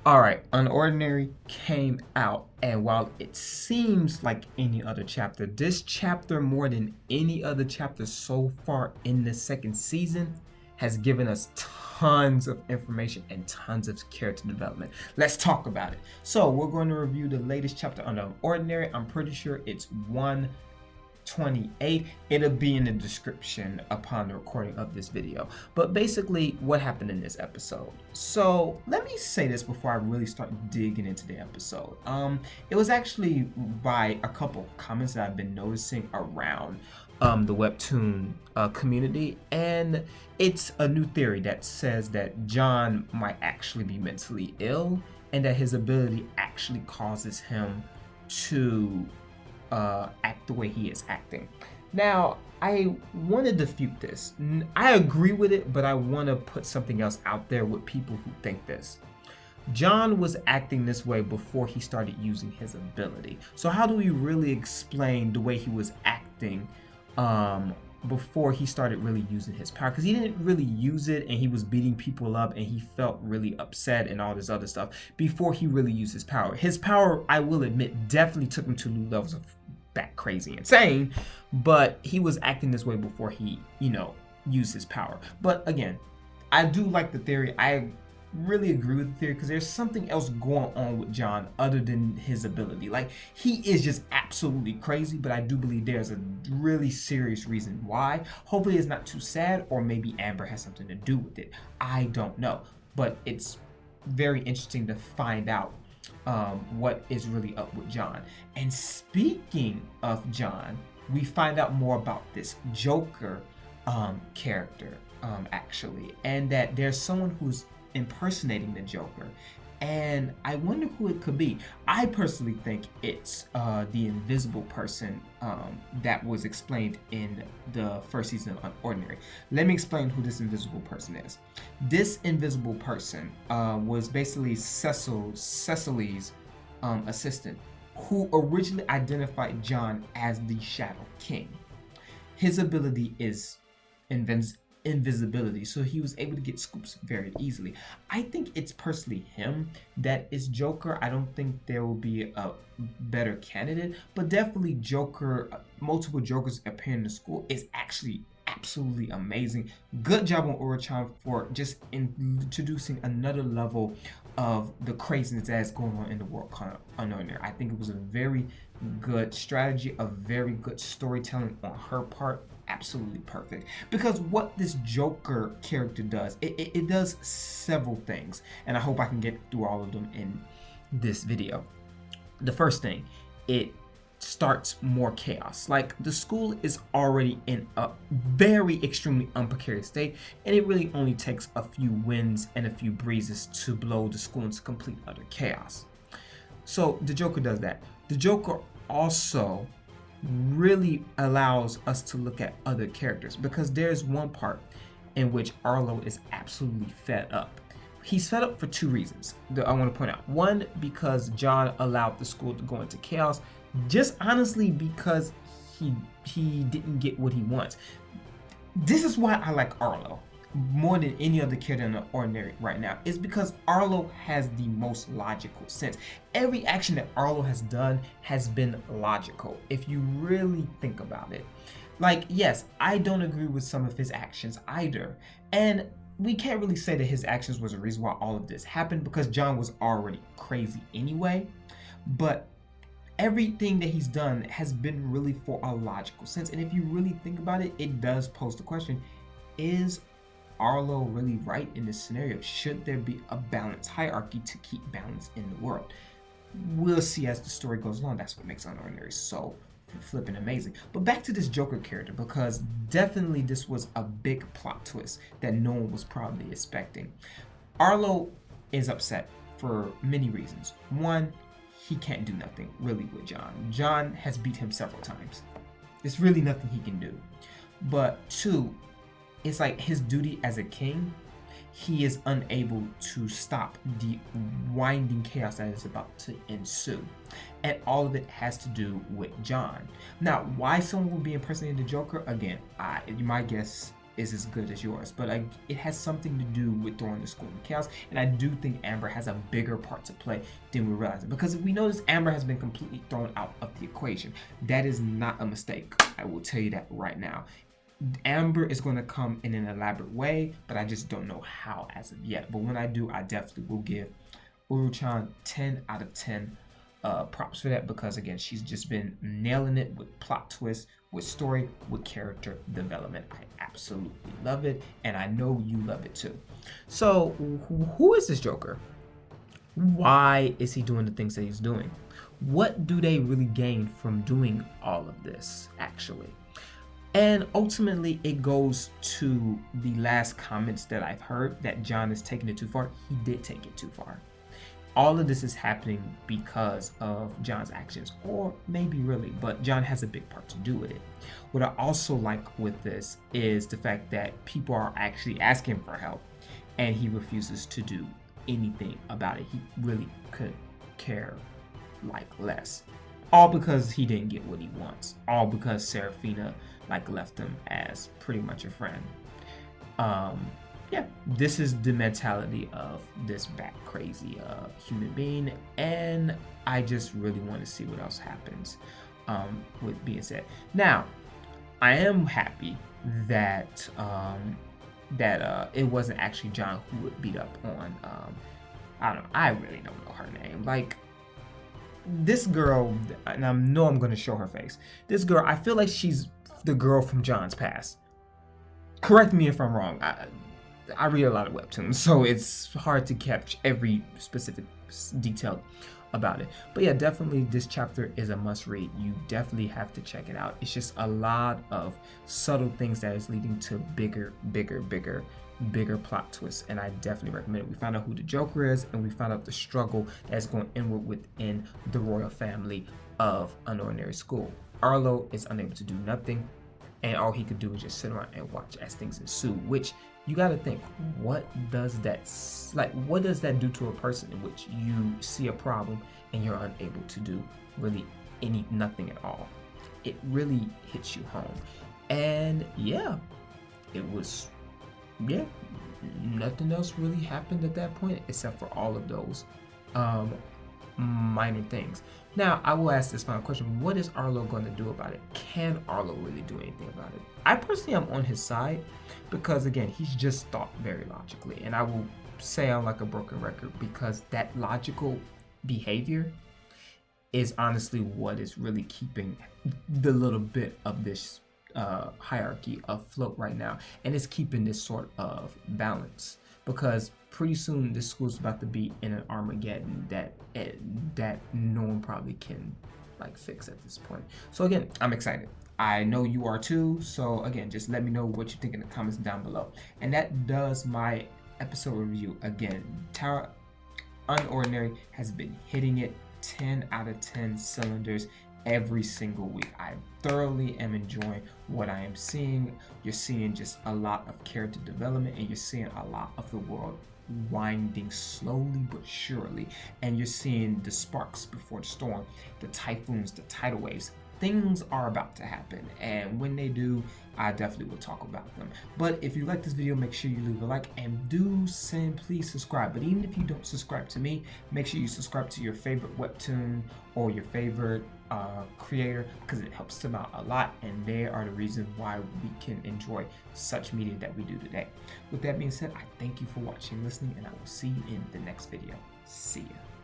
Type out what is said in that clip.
Alright, Unordinary came out, and while it seems like any other chapter, this chapter, more than any other chapter so far in the second season, has given us tons of information and tons of character development. Let's talk about it. So, we're going to review the latest chapter on Unordinary. I'm pretty sure it's 128. It'll be in the description upon the recording of this video. But basically, what happened in this episode? So let me say this before I really start digging into the episode. It was actually by a couple of comments that I've been noticing around the webtoon community, and it's a new theory that says that John might actually be mentally ill, and that his ability actually causes him to act the way he is acting. Now, I want to defute this. I agree with it, but I want to put something else out there with people who think this. John was acting this way before he started using his ability. So how do we really explain the way he was acting before he started really using his power? Because he didn't really use it, and he was beating people up, and he felt really upset and all this other stuff before he really used his power. His power, I will admit, definitely took him to new levels of bat crazy insane, but he was acting this way before he, used his power. But again, I do like the theory. I really agree with the theory because there's something else going on with John other than his ability. Like, he is just absolutely crazy, but I do believe there's a really serious reason why. Hopefully it's not too sad, or maybe Amber has something to do with it. I don't know, but it's very interesting to find out what is really up with John. And speaking of John, we find out more about this Joker character actually, and that there's someone who's impersonating the Joker, and I wonder who it could be. I personally think it's the invisible person that was explained in the first season of Unordinary. Let me explain who this invisible person is. This invisible person was basically Cecily's assistant, who originally identified John as the Shadow King. His ability is invisibility, so he was able to get scoops very easily. I think it's personally him that is Joker. I don't think there will be a better candidate, but definitely Joker, multiple Jokers appearing in the school is actually absolutely amazing. Good job on Urachan for just introducing another level of the craziness that's going on in the world Unordinary. I think it was a very good strategy, a very good storytelling on her part. Absolutely perfect, because what this Joker character does, it does several things, and I hope I can get through all of them in this video. The first thing, it starts more chaos. Like, the school is already in a very extremely unprecarious state, and it really only takes a few winds and a few breezes to blow the school into complete utter chaos. So the Joker does that. The Joker also really allows us to look at other characters, because there's one part in which Arlo is absolutely fed up. He's fed up for two reasons that I want to point out. One, because John allowed the school to go into chaos, just honestly because he didn't get what he wants. This is why I like Arlo more than any other character in the Ordinary right now, is because Arlo has the most logical sense. Every action that Arlo has done has been logical, if you really think about it. Like, yes, I don't agree with some of his actions either, and we can't really say that his actions was the reason why all of this happened, because John was already crazy anyway, but everything that he's done has been really for a logical sense. And if you really think about it, it does pose the question, is Arlo really right in this scenario? Should there be a balanced hierarchy to keep balance in the world? We'll see as the story goes along. That's what makes Unordinary so flipping amazing. But back to this Joker character, because definitely this was a big plot twist that no one was probably expecting. Arlo is upset for many reasons. One, he can't do nothing really with John. John has beat him several times. There's really nothing he can do. But two, it's like his duty as a king, he is unable to stop the winding chaos that is about to ensue. And all of it has to do with John. Now, why someone would be impersonating the Joker? Again, my guess is as good as yours, but like it has something to do with throwing the school in chaos. And I do think Amber has a bigger part to play than we realize. Because if we notice, Amber has been completely thrown out of the equation. That is not a mistake. I will tell you that right now. Amber is going to come in an elaborate way, but I just don't know how as of yet. But when I do, I definitely will give Uru-chan 10 out of 10 props for that, because again, she's just been nailing it with plot twists, with story, with character development. I absolutely love it, and I know you love it too. So who is this Joker? Why is he doing the things that he's doing? What do they really gain from doing all of this, actually? And ultimately, it goes to the last comments that I've heard, that John is taking it too far. He did take it too far. All of this is happening because of John's actions, or maybe really, but John has a big part to do with it. What I also like with this is the fact that people are actually asking for help, and he refuses to do anything about it. He really couldn't care like less. All because he didn't get what he wants. All because Serafina left him as pretty much a friend. Yeah, this is the mentality of this bat crazy human being, and I just really want to see what else happens. With being said, now I am happy that it wasn't actually John who would beat up on I don't know. I really don't know her name. Like, this girl, and I know I'm going to show her face. This girl, I feel like she's the girl from John's past. Correct me if I'm wrong. I read a lot of webtoons, so it's hard to catch every specific detail about it. But yeah, definitely this chapter is a must read. You definitely have to check it out. It's just a lot of subtle things that is leading to bigger plot twists, and I definitely recommend it. We found out who the Joker is, and we found out the struggle that's going inward within the royal family of Unordinary School. Arlo is unable to do nothing, and all he could do is just sit around and watch as things ensue, which you got to think, what does that do to a person in which you see a problem and you're unable to do really nothing at all? It really hits you home. And yeah, nothing else really happened at that point except for all of those minor things. Now, I will ask this final question. What is Arlo going to do about it? Can Arlo really do anything about it? I personally am on his side because, again, he's just thought very logically. And I will say I'm like a broken record because that logical behavior is honestly what is really keeping the little bit of this hierarchy afloat right now. And it's keeping this sort of balance. Because pretty soon this school's about to be in an Armageddon that no one probably can fix at this point. So again, I'm excited. I know you are too. So again, just let me know what you think in the comments down below. And that does my episode review. Again, Unordinary has been hitting it 10 out of 10 cylinders every single week. I thoroughly am enjoying what I am seeing. You're seeing just a lot of character development, and you're seeing a lot of the world winding slowly but surely, and you're seeing the sparks before the storm, the typhoons, the tidal waves. Things are about to happen, and when they do, I definitely will talk about them. But if you like this video, make sure you leave a like, and please subscribe. But even if you don't subscribe to me, make sure you subscribe to your favorite webtoon or your favorite creator, because it helps them out a lot, and they are the reason why we can enjoy such media that we do today. With that being said, I thank you for watching and listening, and I will see you in the next video. See ya.